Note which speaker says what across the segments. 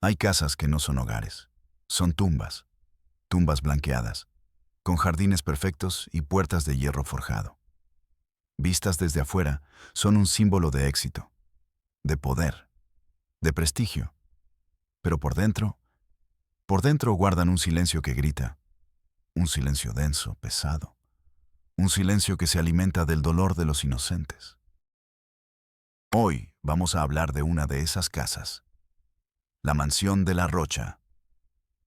Speaker 1: Hay casas que no son hogares. Son tumbas, tumbas blanqueadas, con jardines perfectos y puertas de hierro forjado. Vistas desde afuera, son un símbolo de éxito, de poder, de prestigio. Pero por dentro guardan un silencio que grita, un silencio denso, pesado, un silencio que se alimenta del dolor de los inocentes. Hoy vamos a hablar de una de esas casas, la Mansión de la Rocha,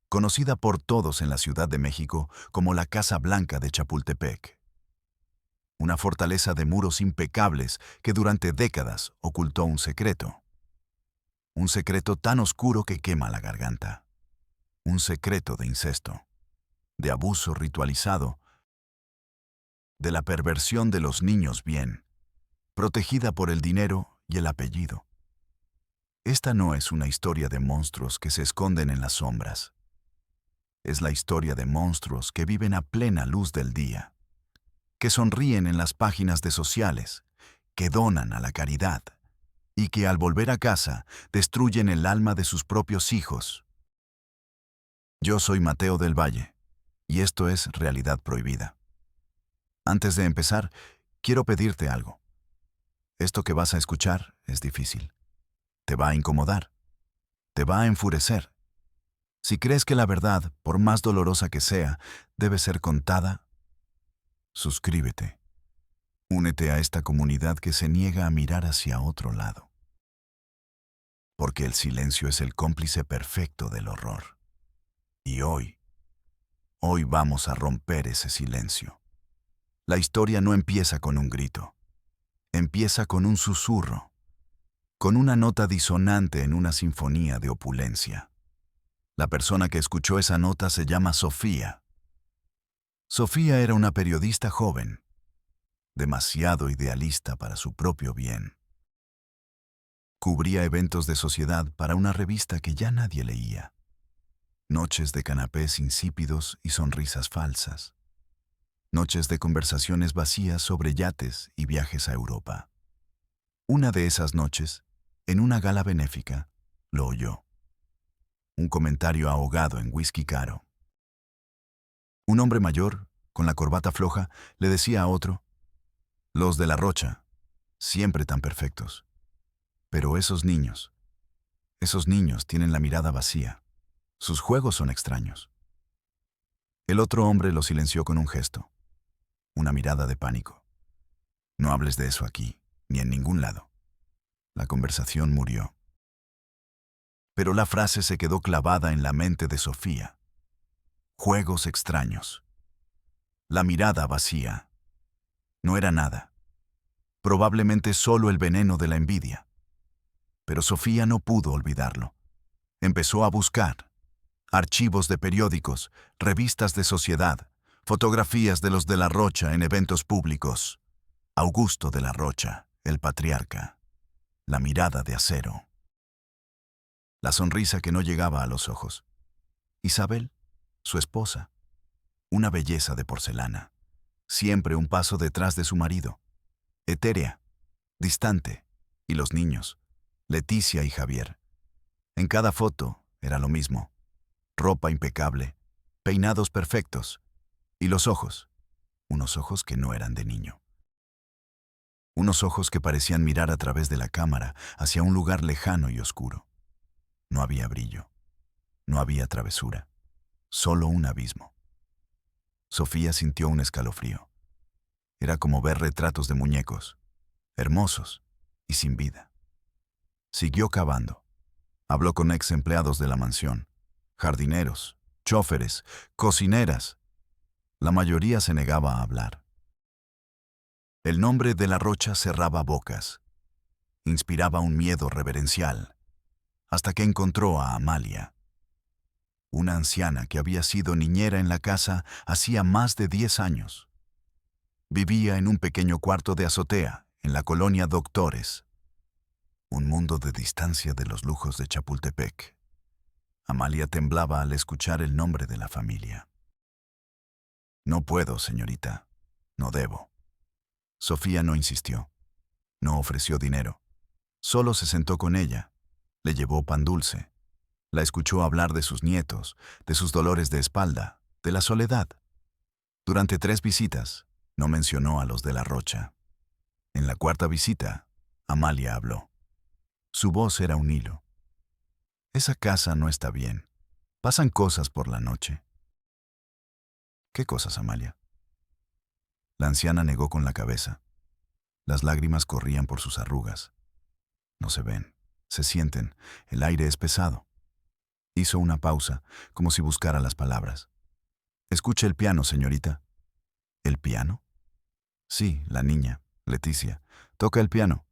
Speaker 1: conocida por todos en la Ciudad de México como la Casa Blanca de Chapultepec. Una fortaleza de muros impecables que durante décadas ocultó un secreto tan oscuro que quema la garganta, un secreto de incesto, de abuso ritualizado, de la perversión de los niños bien, protegida por el dinero y el apellido. Esta no es una historia de monstruos que se esconden en las sombras. Es la historia de monstruos que viven a plena luz del día, que sonríen en las páginas de sociales, que donan a la caridad y que al volver a casa destruyen el alma de sus propios hijos. Yo soy Mateo del Valle y esto es Realidad Prohibida. Antes de empezar, quiero pedirte algo. Esto que vas a escuchar es difícil. Te va a incomodar. Te va a enfurecer. Si crees que la verdad, por más dolorosa que sea, debe ser contada, suscríbete. Únete a esta comunidad que se niega a mirar hacia otro lado. Porque el silencio es el cómplice perfecto del horror. Y hoy vamos a romper ese silencio. La historia no empieza con un grito. Empieza con un susurro, con una nota disonante en una sinfonía de opulencia. La persona que escuchó esa nota se llama Sofía. Sofía era una periodista joven, demasiado idealista para su propio bien. Cubría eventos de sociedad para una revista que ya nadie leía. Noches de canapés insípidos y sonrisas falsas. Noches de conversaciones vacías sobre yates y viajes a Europa. Una de esas noches, en una gala benéfica, lo oyó. Un comentario ahogado en whisky caro. Un hombre mayor, con la corbata floja, le decía a otro: «Los de la Rocha, siempre tan perfectos. Pero esos niños tienen la mirada vacía. Sus juegos son extraños». El otro hombre lo silenció con un gesto, una mirada de pánico. «No hables de eso aquí, ni en ningún lado». La conversación murió. Pero la frase se quedó clavada en la mente de Sofía. Juegos extraños. La mirada vacía. No era nada. Probablemente solo el veneno de la envidia. Pero Sofía no pudo olvidarlo. Empezó a buscar archivos de periódicos, revistas de sociedad, fotografías de los de la Rocha en eventos públicos. Augusto de la Rocha, el patriarca. La mirada de acero. La sonrisa que no llegaba a los ojos. Isabel, su esposa, una belleza de porcelana, siempre un paso detrás de su marido. Etérea, distante, y los niños, Leticia y Javier. En cada foto era lo mismo. Ropa impecable, peinados perfectos, y los ojos, unos ojos que no eran de niño. Unos ojos que parecían mirar a través de la cámara hacia un lugar lejano y oscuro. No había brillo, no había travesura, solo un abismo. Sofía sintió un escalofrío. Era como ver retratos de muñecos, hermosos y sin vida. Siguió cavando. Habló con ex empleados de la mansión, jardineros, chóferes, cocineras. La mayoría se negaba a hablar. El nombre de la Rocha cerraba bocas. Inspiraba un miedo reverencial, hasta que encontró a Amalia, una anciana que había sido niñera en la casa hacía más de 10 años. Vivía en un pequeño cuarto de azotea, en la colonia Doctores. Un mundo de distancia de los lujos de Chapultepec. Amalia temblaba al escuchar el nombre de la familia. «No puedo, señorita. No debo». Sofía no insistió. No ofreció dinero. Solo se sentó con ella. Le llevó pan dulce. La escuchó hablar de sus nietos, de sus dolores de espalda, de la soledad. Durante 3 visitas, no mencionó a los de la Rocha. En la 4ª visita, Amalia habló. Su voz era un hilo. Esa casa no está bien. Pasan cosas por la noche. ¿Qué cosas, Amalia? La anciana negó con la cabeza. Las lágrimas corrían por sus arrugas. No se ven, se sienten, el aire es pesado. Hizo una pausa, como si buscara las palabras. Escuche el piano, señorita. ¿El piano? Sí, la niña, Leticia, toca el piano,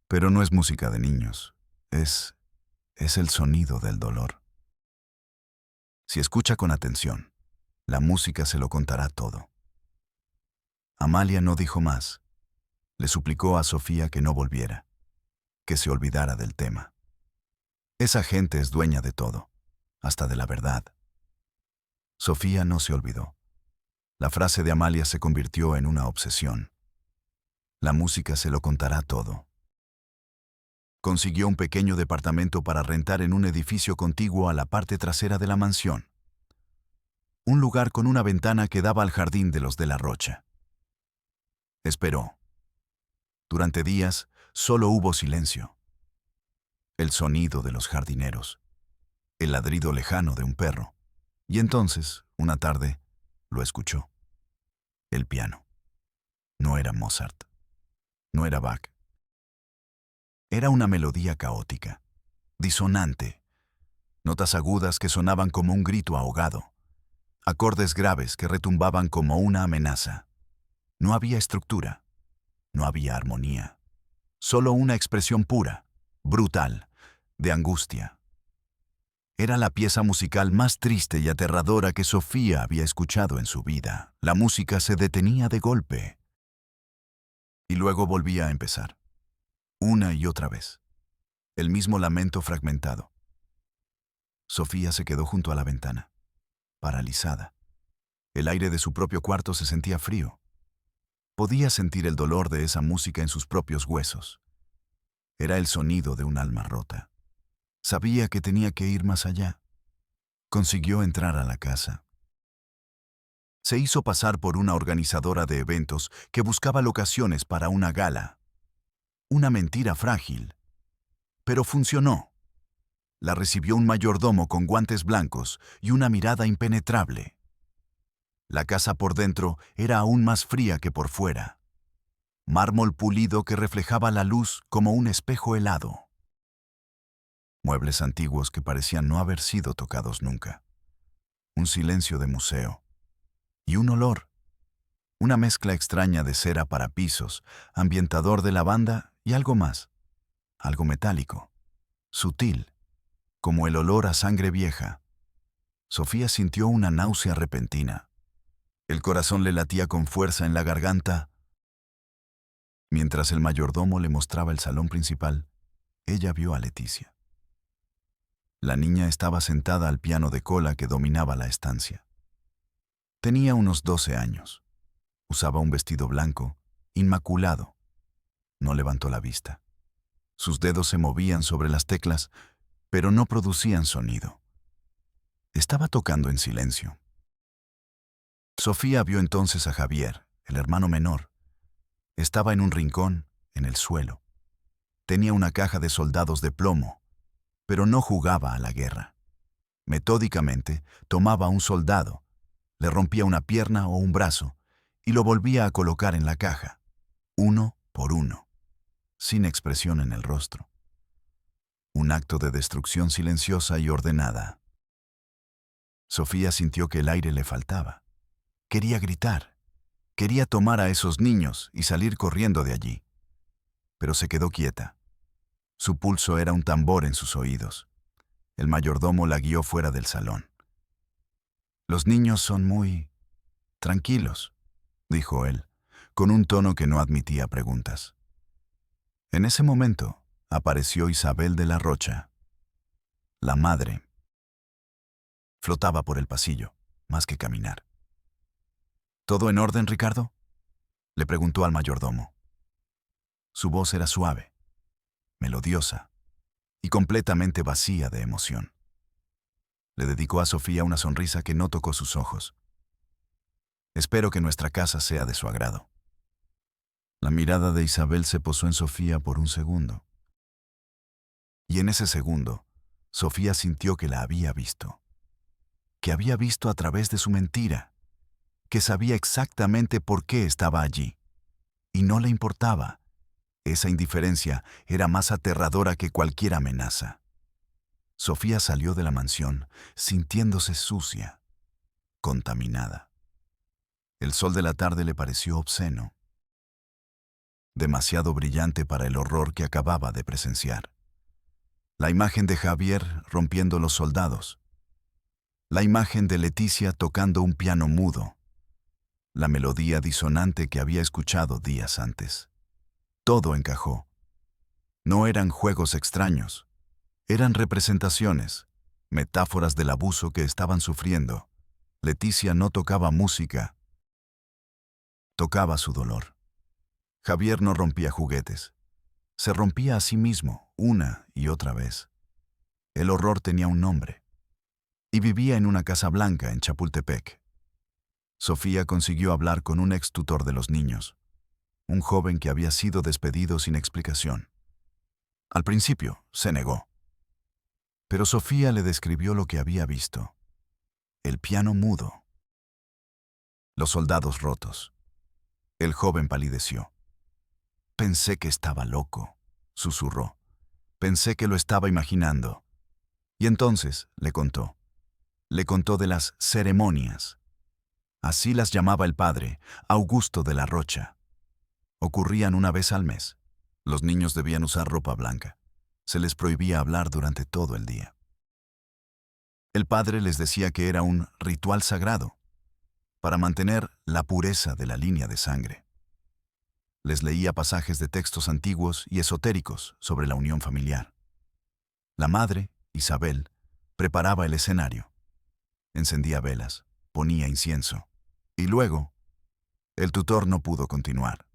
Speaker 1: pero no es música de niños. Es el sonido del dolor. Si escucha con atención, la música se lo contará todo. Amalia no dijo más. Le suplicó a Sofía que no volviera, que se olvidara del tema. Esa gente es dueña de todo, hasta de la verdad. Sofía no se olvidó. La frase de Amalia se convirtió en una obsesión. La música se lo contará todo. Consiguió un pequeño departamento para rentar en un edificio contiguo a la parte trasera de la mansión. Un lugar con una ventana que daba al jardín de los de la Rocha. Esperó. Durante días solo hubo silencio. El sonido de los jardineros, el ladrido lejano de un perro. Y entonces, una tarde, lo escuchó. El piano. No era Mozart. No era Bach. Era una melodía caótica, disonante, notas agudas que sonaban como un grito ahogado, acordes graves que retumbaban como una amenaza. No había estructura, no había armonía, solo una expresión pura, brutal, de angustia. Era la pieza musical más triste y aterradora que Sofía había escuchado en su vida. La música se detenía de golpe y luego volvía a empezar, una y otra vez. El mismo lamento fragmentado. Sofía se quedó junto a la ventana, paralizada. El aire de su propio cuarto se sentía frío. Podía sentir el dolor de esa música en sus propios huesos. Era el sonido de un alma rota. Sabía que tenía que ir más allá. Consiguió entrar a la casa. Se hizo pasar por una organizadora de eventos que buscaba locaciones para una gala. Una mentira frágil. Pero funcionó. La recibió un mayordomo con guantes blancos y una mirada impenetrable. La casa por dentro era aún más fría que por fuera. Mármol pulido que reflejaba la luz como un espejo helado. Muebles antiguos que parecían no haber sido tocados nunca. Un silencio de museo. Y un olor. Una mezcla extraña de cera para pisos, ambientador de lavanda y algo más. Algo metálico. Sutil. Como el olor a sangre vieja. Sofía sintió una náusea repentina. El corazón le latía con fuerza en la garganta. Mientras el mayordomo le mostraba el salón principal, ella vio a Leticia. La niña estaba sentada al piano de cola que dominaba la estancia. Tenía unos 12 años. Usaba un vestido blanco, inmaculado. No levantó la vista. Sus dedos se movían sobre las teclas, pero no producían sonido. Estaba tocando en silencio. Sofía vio entonces a Javier, el hermano menor. Estaba en un rincón, en el suelo. Tenía una caja de soldados de plomo, pero no jugaba a la guerra. Metódicamente tomaba a un soldado, le rompía una pierna o un brazo y lo volvía a colocar en la caja, uno por uno, sin expresión en el rostro. Un acto de destrucción silenciosa y ordenada. Sofía sintió que el aire le faltaba. Quería gritar. Quería tomar a esos niños y salir corriendo de allí. Pero se quedó quieta. Su pulso era un tambor en sus oídos. El mayordomo la guió fuera del salón. Los niños son muy tranquilos, dijo él, con un tono que no admitía preguntas. En ese momento apareció Isabel de la Rocha, la madre. Flotaba por el pasillo, más que caminar. ¿Todo en orden, Ricardo?, le preguntó al mayordomo. Su voz era suave, melodiosa y completamente vacía de emoción. Le dedicó a Sofía una sonrisa que no tocó sus ojos. Espero que nuestra casa sea de su agrado. La mirada de Isabel se posó en Sofía por un segundo. Y en ese segundo, Sofía sintió que la había visto. Que había visto a través de su mentira. Que sabía exactamente por qué estaba allí. Y no le importaba. Esa indiferencia era más aterradora que cualquier amenaza. Sofía salió de la mansión sintiéndose sucia, contaminada. El sol de la tarde le pareció obsceno, demasiado brillante para el horror que acababa de presenciar. La imagen de Javier rompiendo los soldados, la imagen de Leticia tocando un piano mudo, la melodía disonante que había escuchado días antes. Todo encajó. No eran juegos extraños, eran representaciones, metáforas del abuso que estaban sufriendo. Leticia no tocaba música, tocaba su dolor. Javier no rompía juguetes. Se rompía a sí mismo, una y otra vez. El horror tenía un nombre. Y vivía en una casa blanca en Chapultepec. Sofía consiguió hablar con un ex tutor de los niños, un joven que había sido despedido sin explicación. Al principio, se negó. Pero Sofía le describió lo que había visto. El piano mudo. Los soldados rotos. El joven palideció. Pensé que estaba loco, susurró. Pensé que lo estaba imaginando. Y entonces le contó. Le contó de las ceremonias. Así las llamaba el padre, Augusto de la Rocha. Ocurrían una vez al mes. Los niños debían usar ropa blanca. Se les prohibía hablar durante todo el día. El padre les decía que era un ritual sagrado, para mantener la pureza de la línea de sangre. Les leía pasajes de textos antiguos y esotéricos sobre la unión familiar. La madre, Isabel, preparaba el escenario. Encendía velas, ponía incienso. Y luego, el tutor no pudo continuar.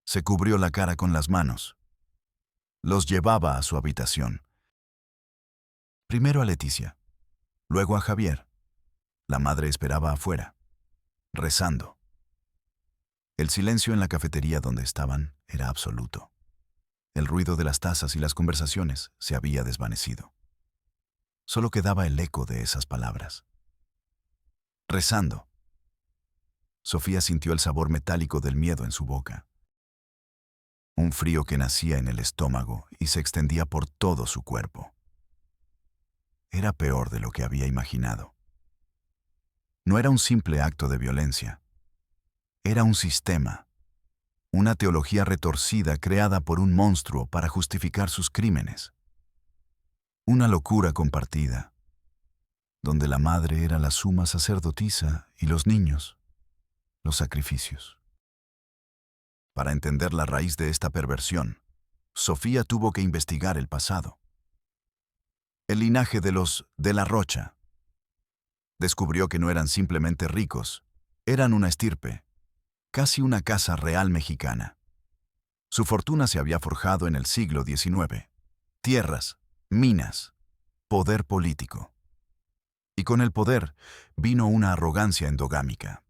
Speaker 1: Se cubrió la cara con las manos. Los llevaba a su habitación. Primero a Leticia, luego a Javier. La madre esperaba afuera, rezando. El silencio en la cafetería donde estaban era absoluto. El ruido de las tazas y las conversaciones se había desvanecido. Solo quedaba el eco de esas palabras. Rezando. Sofía sintió el sabor metálico del miedo en su boca. Un frío que nacía en el estómago y se extendía por todo su cuerpo. Era peor de lo que había imaginado. No era un simple acto de violencia. Era un sistema, una teología retorcida creada por un monstruo para justificar sus crímenes. Una locura compartida, donde la madre era la suma sacerdotisa y los niños, los sacrificios. Para entender la raíz de esta perversión, Sofía tuvo que investigar el pasado. El linaje de los de la Rocha. Descubrió que no eran simplemente ricos, eran una estirpe, casi una casa real mexicana. Su fortuna se había forjado en el siglo XIX. Tierras, minas, poder político. Y con el poder vino una arrogancia endogámica.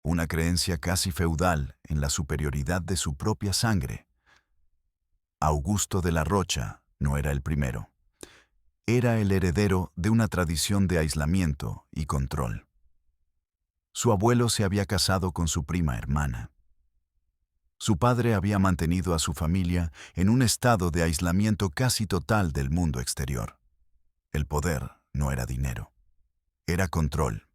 Speaker 1: Una creencia casi feudal en la superioridad de su propia sangre. Augusto de la Rocha no era el primero. Era el heredero de una tradición de aislamiento y control. Su abuelo se había casado con su prima hermana. Su padre había mantenido a su familia en un estado de aislamiento casi total del mundo exterior. El poder no era dinero, era control.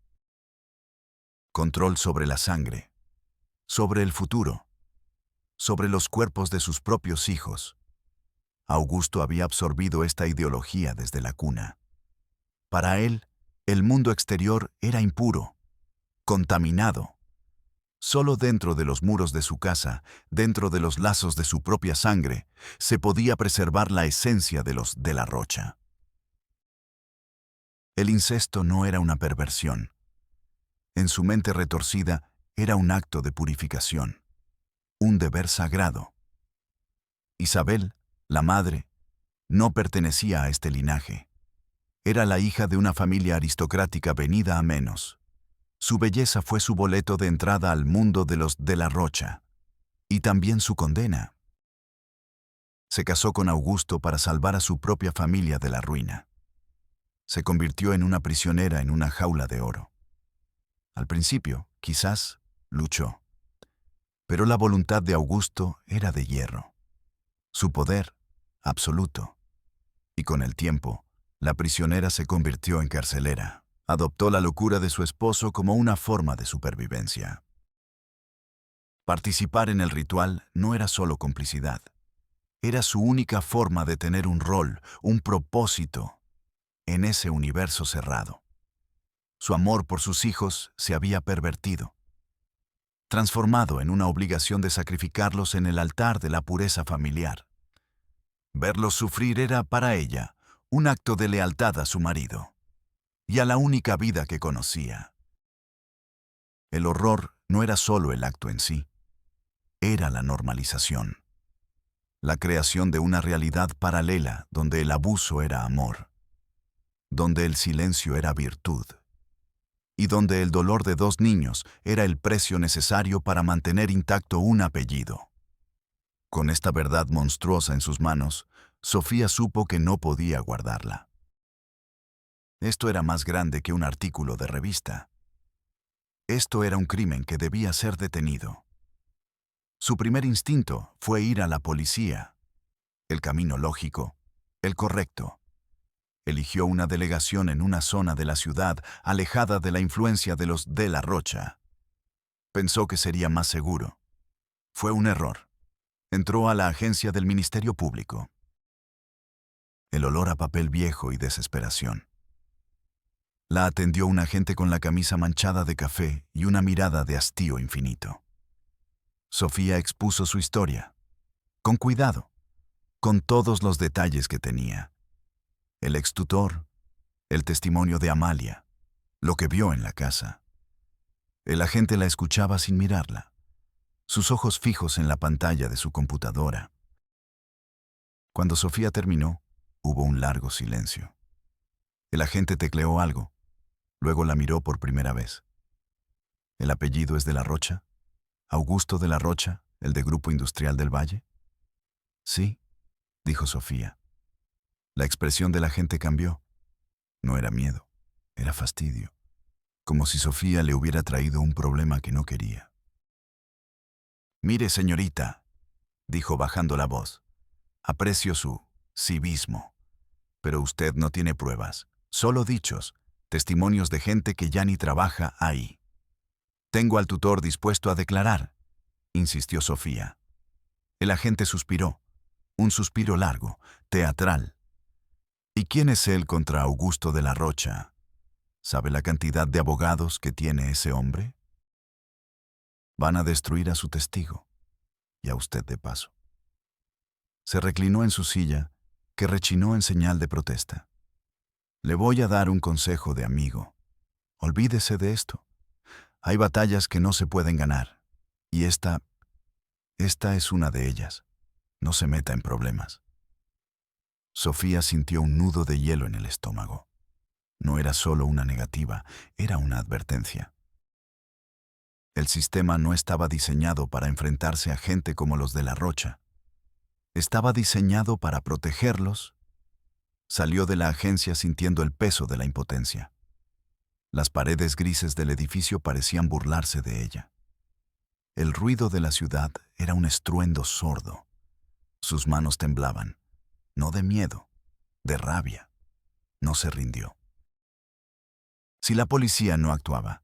Speaker 1: Control sobre la sangre, sobre el futuro, sobre los cuerpos de sus propios hijos. Augusto había absorbido esta ideología desde la cuna. Para él, el mundo exterior era impuro, contaminado. Solo dentro de los muros de su casa, dentro de los lazos de su propia sangre, se podía preservar la esencia de los de la Rocha. El incesto no era una perversión. En su mente retorcida, era un acto de purificación, un deber sagrado. Isabel, la madre, no pertenecía a este linaje. Era la hija de una familia aristocrática venida a menos. Su belleza fue su boleto de entrada al mundo de los de la Rocha. Y también su condena. Se casó con Augusto para salvar a su propia familia de la ruina. Se convirtió en una prisionera en una jaula de oro. Al principio, quizás, luchó. Pero la voluntad de Augusto era de hierro. Su poder, absoluto. Y con el tiempo, la prisionera se convirtió en carcelera. Adoptó la locura de su esposo como una forma de supervivencia. Participar en el ritual no era solo complicidad. Era su única forma de tener un rol, un propósito, en ese universo cerrado. Su amor por sus hijos se había pervertido, transformado en una obligación de sacrificarlos en el altar de la pureza familiar. Verlos sufrir era para ella un acto de lealtad a su marido y a la única vida que conocía. El horror no era solo el acto en sí, era la normalización, la creación de una realidad paralela donde el abuso era amor, donde el silencio era virtud, y donde el dolor de 2 niños era el precio necesario para mantener intacto un apellido. Con esta verdad monstruosa en sus manos, Sofía supo que no podía guardarla. Esto era más grande que un artículo de revista. Esto era un crimen que debía ser detenido. Su primer instinto fue ir a la policía. El camino lógico, el correcto. Eligió una delegación en una zona de la ciudad alejada de la influencia de los de la Rocha. Pensó que sería más seguro. Fue un error. Entró a la agencia del Ministerio Público. El olor a papel viejo y desesperación. La atendió un agente con la camisa manchada de café y una mirada de hastío infinito. Sofía expuso su historia, con cuidado, con todos los detalles que tenía. El extutor, el testimonio de Amalia, lo que vio en la casa. El agente la escuchaba sin mirarla, sus ojos fijos en la pantalla de su computadora. Cuando Sofía terminó, hubo un largo silencio. El agente tecleó algo, luego la miró por primera vez. ¿El apellido es de la Rocha? ¿Augusto de la Rocha, el de Grupo Industrial del Valle? Sí, dijo Sofía. La expresión del agente cambió. No era miedo, era fastidio, como si Sofía le hubiera traído un problema que no quería. Mire, señorita, dijo bajando la voz, aprecio su civismo, pero usted no tiene pruebas, solo dichos, testimonios de gente que ya ni trabaja ahí. Tengo al tutor dispuesto a declarar, insistió Sofía. El agente suspiró, un suspiro largo, teatral. ¿Y quién es él contra Augusto de la Rocha? ¿Sabe la cantidad de abogados que tiene ese hombre? Van a destruir a su testigo, y a usted de paso. Se reclinó en su silla, que rechinó en señal de protesta. Le voy a dar un consejo de amigo. Olvídese de esto. Hay batallas que no se pueden ganar, y esta es una de ellas. No se meta en problemas. Sofía sintió un nudo de hielo en el estómago. No era solo una negativa, era una advertencia. El sistema no estaba diseñado para enfrentarse a gente como los de la Rocha. Estaba diseñado para protegerlos. Salió de la agencia sintiendo el peso de la impotencia. Las paredes grises del edificio parecían burlarse de ella. El ruido de la ciudad era un estruendo sordo. Sus manos temblaban, no de miedo, de rabia. No se rindió. Si la policía no actuaba,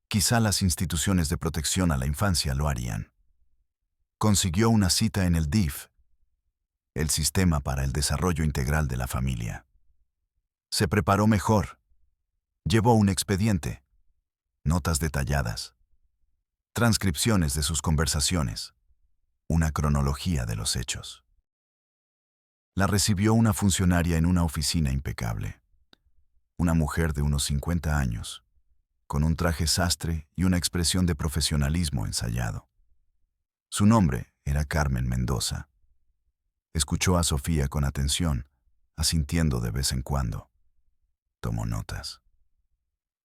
Speaker 1: quizá las instituciones de protección a la infancia lo harían. Consiguió una cita en el DIF, el Sistema para el Desarrollo Integral de la Familia. Se preparó mejor. Llevó un expediente, notas detalladas, transcripciones de sus conversaciones, una cronología de los hechos. La recibió una funcionaria en una oficina impecable. Una mujer de unos 50 años, con un traje sastre y una expresión de profesionalismo ensayado. Su nombre era Carmen Mendoza. Escuchó a Sofía con atención, asintiendo de vez en cuando. Tomó notas.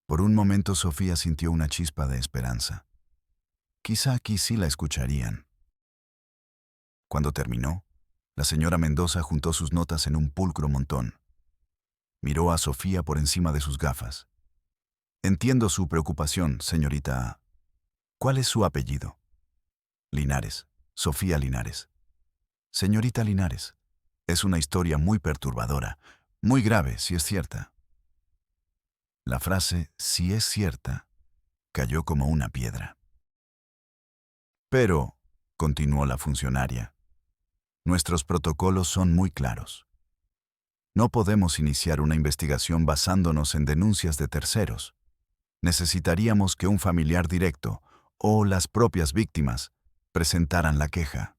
Speaker 1: Por un momento Sofía sintió una chispa de esperanza. Quizá aquí sí la escucharían. Cuando terminó, la señora Mendoza juntó sus notas en un pulcro montón. Miró a Sofía por encima de sus gafas. Entiendo su preocupación, señorita. ¿Cuál es su apellido? Linares. Sofía Linares. Señorita Linares, es una historia muy perturbadora, muy grave si es cierta. La frase «si es cierta» cayó como una piedra. Pero, continuó la funcionaria, nuestros protocolos son muy claros. No podemos iniciar una investigación basándonos en denuncias de terceros. Necesitaríamos que un familiar directo o las propias víctimas presentaran la queja.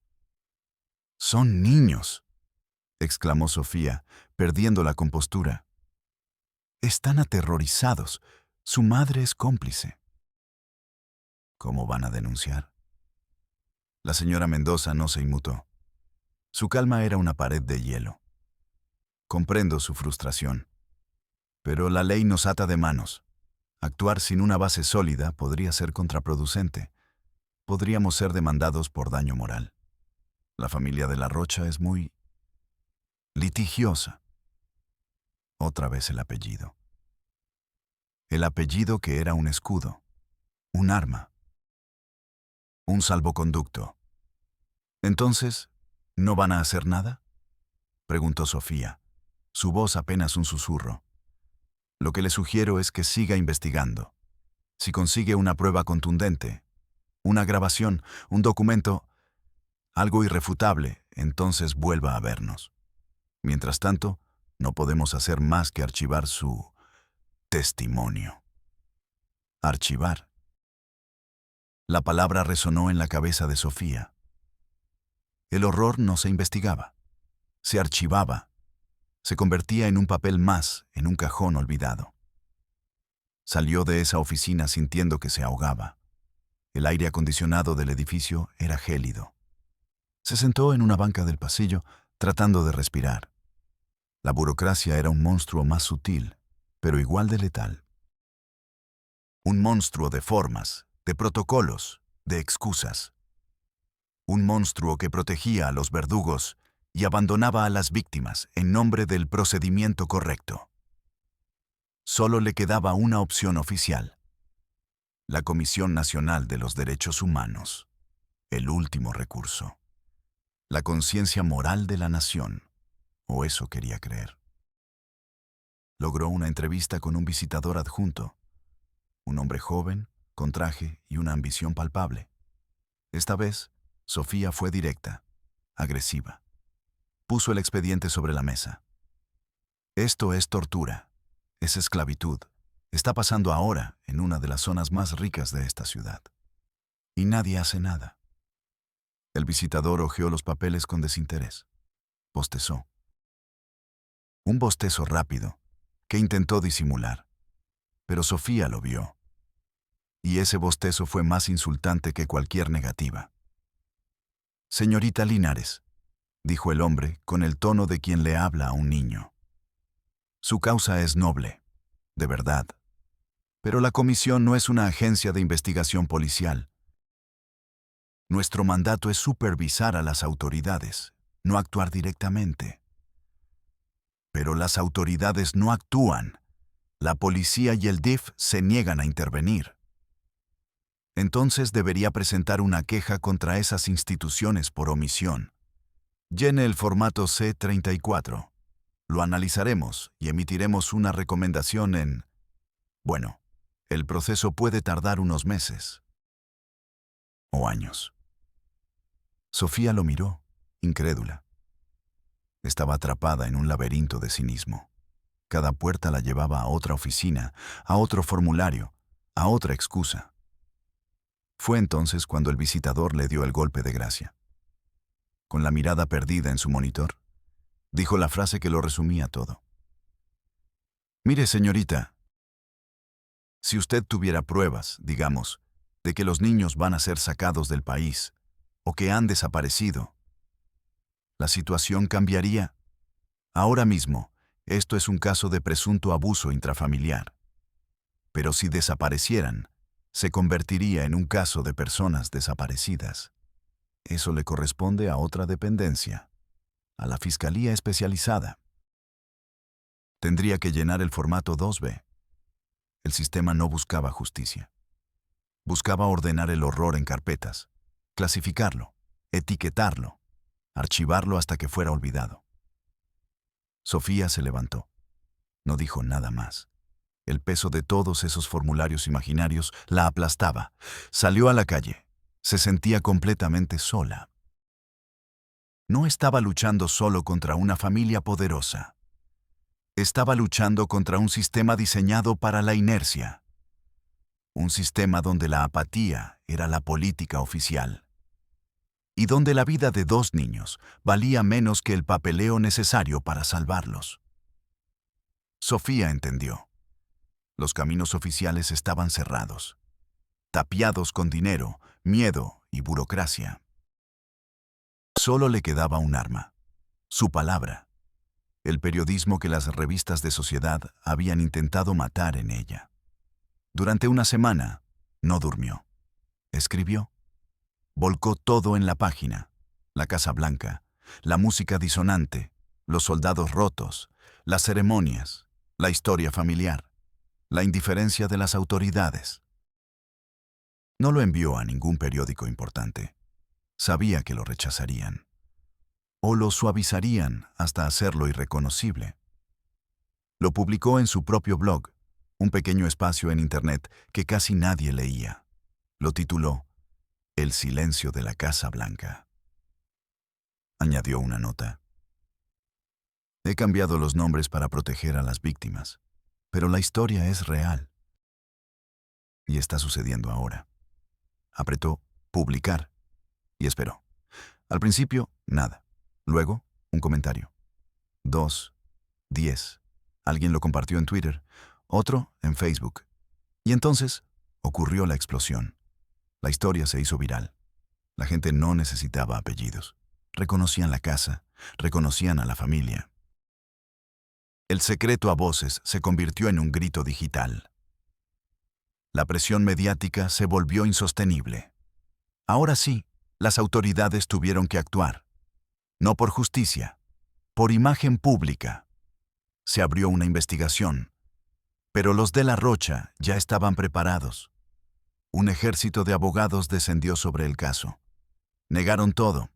Speaker 1: «Son niños», exclamó Sofía, perdiendo la compostura. «Están aterrorizados. Su madre es cómplice». ¿Cómo van a denunciar? La señora Mendoza no se inmutó. Su calma era una pared de hielo. Comprendo su frustración. Pero la ley nos ata de manos. Actuar sin una base sólida podría ser contraproducente. Podríamos ser demandados por daño moral. La familia de la Rocha es muy litigiosa. Otra vez el apellido. El apellido que era un escudo, un arma, un salvoconducto. Entonces, ¿no van a hacer nada?, preguntó Sofía, su voz apenas un susurro. Lo que le sugiero es que siga investigando. Si consigue una prueba contundente, una grabación, un documento, algo irrefutable, entonces vuelva a vernos. Mientras tanto, no podemos hacer más que archivar su testimonio. Archivar. La palabra resonó en la cabeza de Sofía. El horror no se investigaba, se archivaba, se convertía en un papel más en un cajón olvidado. Salió de esa oficina sintiendo que se ahogaba. El aire acondicionado del edificio era gélido. Se sentó en una banca del pasillo, tratando de respirar. La burocracia era un monstruo más sutil, pero igual de letal. Un monstruo de formas, de protocolos, de excusas. Un monstruo que protegía a los verdugos y abandonaba a las víctimas en nombre del procedimiento correcto. Solo le quedaba una opción oficial: la Comisión Nacional de los Derechos Humanos, el último recurso. La conciencia moral de la nación, o eso quería creer. Logró una entrevista con un visitador adjunto, un hombre joven, con traje y una ambición palpable. Esta vez, Sofía fue directa, agresiva. Puso el expediente sobre la mesa. Esto es tortura, es esclavitud. Está pasando ahora en una de las zonas más ricas de esta ciudad. Y nadie hace nada. El visitador hojeó los papeles con desinterés. Bostezó. Un bostezo rápido, que intentó disimular. Pero Sofía lo vio. Y ese bostezo fue más insultante que cualquier negativa. «Señorita Linares», dijo el hombre con el tono de quien le habla a un niño. «Su causa es noble, de verdad. Pero la comisión no es una agencia de investigación policial. Nuestro mandato es supervisar a las autoridades, no actuar directamente. Pero las autoridades no actúan. La policía y el DIF se niegan a intervenir. Entonces debería presentar una queja contra esas instituciones por omisión. Llene el formato C-34. Lo analizaremos y emitiremos una recomendación en... Bueno, el proceso puede tardar unos meses. O años». Sofía lo miró, incrédula. Estaba atrapada en un laberinto de cinismo. Cada puerta la llevaba a otra oficina, a otro formulario, a otra excusa. Fue entonces cuando el visitador le dio el golpe de gracia. Con la mirada perdida en su monitor, dijo la frase que lo resumía todo. «Mire, señorita, si usted tuviera pruebas, digamos, de que los niños van a ser sacados del país o que han desaparecido, la situación cambiaría. Ahora mismo, Esto es un caso de presunto abuso intrafamiliar. Pero si desaparecieran, se convertiría en un caso de personas desaparecidas. Eso le corresponde a otra dependencia, a la Fiscalía Especializada. Tendría que llenar el formato 2B. El sistema no buscaba justicia. Buscaba ordenar el horror en carpetas, clasificarlo, etiquetarlo, archivarlo hasta que fuera olvidado. Sofía se levantó. No dijo nada más. El peso de todos esos formularios imaginarios la aplastaba. Salió a la calle. Se sentía completamente sola. No estaba luchando solo contra una familia poderosa. Estaba luchando contra un sistema diseñado para la inercia. Un sistema donde la apatía era la política oficial. Y donde la vida de 2 niños valía menos que el papeleo necesario para salvarlos. Sofía entendió. Los caminos oficiales estaban cerrados, tapiados con dinero, miedo y burocracia. Solo le quedaba un arma, su palabra, el periodismo que las revistas de sociedad habían intentado matar en ella. Durante una semana, no durmió. Escribió. Volcó todo en la página: la Casa Blanca, la música disonante, los soldados rotos, las ceremonias, la historia familiar, la indiferencia de las autoridades. No lo envió a ningún periódico importante. Sabía que lo rechazarían. O lo suavizarían hasta hacerlo irreconocible. Lo publicó en su propio blog, un pequeño espacio en Internet que casi nadie leía. Lo tituló El silencio de la Casa Blanca. Añadió una nota. He cambiado los nombres para proteger a las víctimas, pero la historia es real. Y está sucediendo ahora. Apretó publicar y esperó. Al principio, nada. Luego, un comentario. 2, 10. Alguien lo compartió en Twitter, otro en Facebook. Y entonces ocurrió la explosión. La historia se hizo viral. La gente no necesitaba apellidos. Reconocían la casa, reconocían a la familia. El secreto a voces se convirtió en un grito digital. La presión mediática se volvió insostenible. Ahora sí, las autoridades tuvieron que actuar. No por justicia, por imagen pública. Se abrió una investigación, pero los de la Rocha ya estaban preparados. Un ejército de abogados descendió sobre el caso. Negaron todo.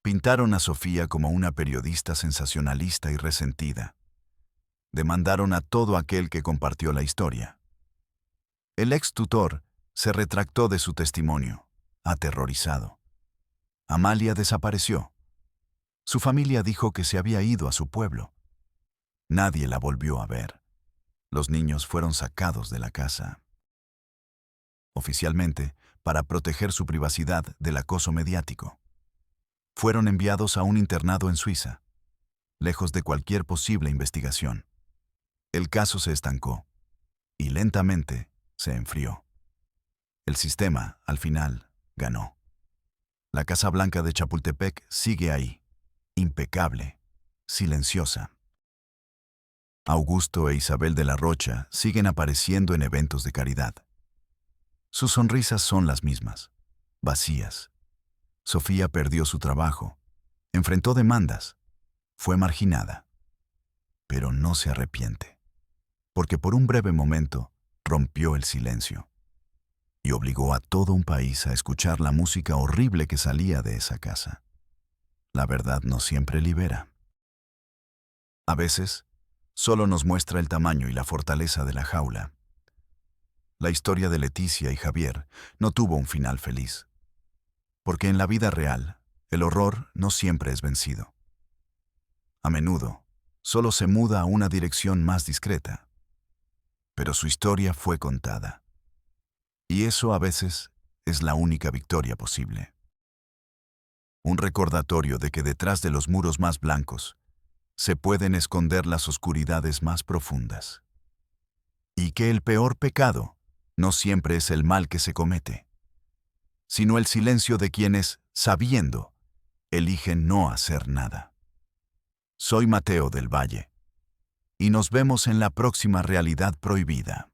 Speaker 1: Pintaron a Sofía como una periodista sensacionalista y resentida. Demandaron a todo aquel que compartió la historia. El ex tutor se retractó de su testimonio, aterrorizado. Amalia desapareció. Su familia dijo que se había ido a su pueblo. Nadie la volvió a ver. Los niños fueron sacados de la casa. Oficialmente, para proteger su privacidad del acoso mediático. Fueron enviados a un internado en Suiza, lejos de cualquier posible investigación. El caso se estancó y lentamente se enfrió. El sistema, al final, ganó. La Casa Blanca de Chapultepec sigue ahí, impecable, silenciosa. Augusto e Isabel de la Rocha siguen apareciendo en eventos de caridad. Sus sonrisas son las mismas, vacías. Sofía perdió su trabajo, enfrentó demandas, fue marginada. Pero no se arrepiente, porque por un breve momento rompió el silencio y obligó a todo un país a escuchar la música horrible que salía de esa casa. La verdad no siempre libera. A veces, solo nos muestra el tamaño y la fortaleza de la jaula. La historia de Leticia y Javier no tuvo un final feliz. Porque en la vida real, el horror no siempre es vencido. A menudo, solo se muda a una dirección más discreta. Pero su historia fue contada. Y eso a veces es la única victoria posible. Un recordatorio de que detrás de los muros más blancos se pueden esconder las oscuridades más profundas. Y que el peor pecado no siempre es el mal que se comete, sino el silencio de quienes, sabiendo, eligen no hacer nada. Soy Mateo del Valle. Y nos vemos en la próxima Realidad Prohibida.